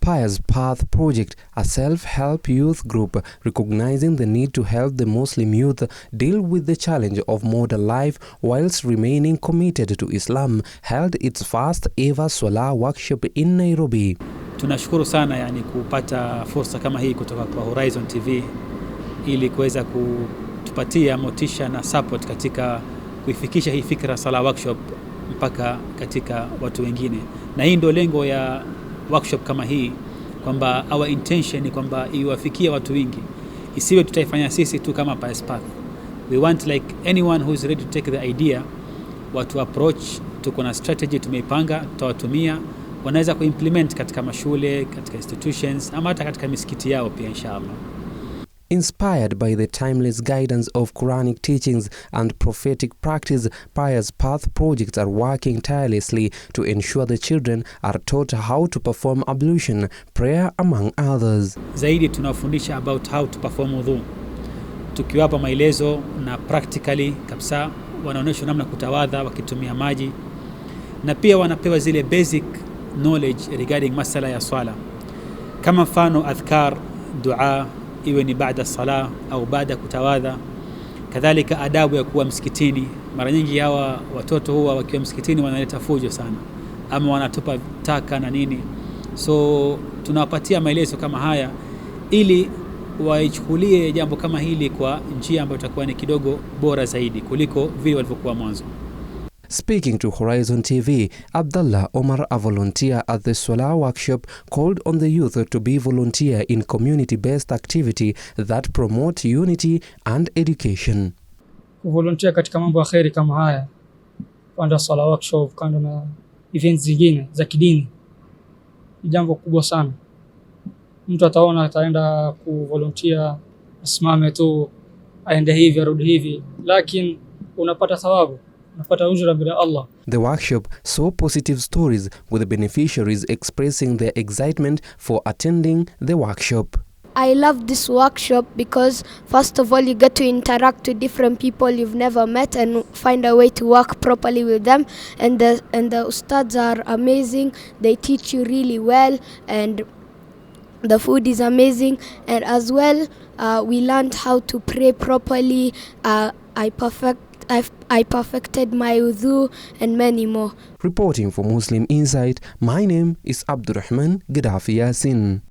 Pious Path Project, a self-help youth group recognizing the need to help the Muslim youth deal with the challenge of modern life whilst remaining committed to Islam, held its first ever Salaah workshop in Nairobi. Tunashukuru sana kupata fursa kama hii kutoka kwa Horizon TV ili kuweza kutupatia motisha na support katika kuifikisha hii fikra Salaah workshop mpaka katika watu wengine. Na hii ndio lengo ya workshop kama hii, kwamba our intention ni kwamba iwafikie watu wengi, isiwe tutaifanya sisi tu kama Pious Path. We want like anyone who is ready to take the idea, watu approach, tuko na strategy tumeipanga, tutawatumia, wanaweza kuimplement katika mashule, katika institutions, ama hata katika misikiti yao pia inshallah. Inspired by the timeless guidance of Quranic teachings and prophetic practice, Pious Path projects are working tirelessly to ensure the children are taught how to perform ablution, prayer among others. Zaidi tunafundisha about how to perform wudu, tukiwapa maelezo na practically kabisa wanaonyeshwa namna kutawadha wakitumia maji, na pia wanapewa zile basic knowledge regarding masala ya swala, kama mfano adhkar, dua, iwe ni baada sala au baada kutawadha, kadhalika adabu ya kuwa msikitini. Mara nyingi hawa watoto huwa wakiwa msikitini wanaleta fujo sana, ama wanatupa taka na nini, so tunawapatia maelezo kama haya ili waichukulie jambo kama hili kwa njia ambayo itakuwa ni kidogo bora zaidi kuliko vile walivyokuwa mwanzo. Speaking to Horizon TV, Abdullah Omar, a volunteer at the Salaah workshop, called on the youth to be volunteer in community-based activity that promote unity and education. Volunteer katika mambo ya khairi kama haya, kanda Salaah workshop, kanda na events zingine za kidini, ni jambo kubwa sana. Mtu ataona ataenda kuvolunteer, asimame tu aende hivi arudi hivi, lakini unapata thawabu. The workshop saw positive stories, with the beneficiaries expressing their excitement for attending the workshop. I love this workshop because first of all you get to interact with different people you've never met and find a way to work properly with them, and the ustads are amazing. They teach you really well, and the food is amazing, and as well we learned how to pray properly. I perfected my wudu and many more. Reporting for Muslim Insight, my name is Abdurrahman Gaddafi Yasin.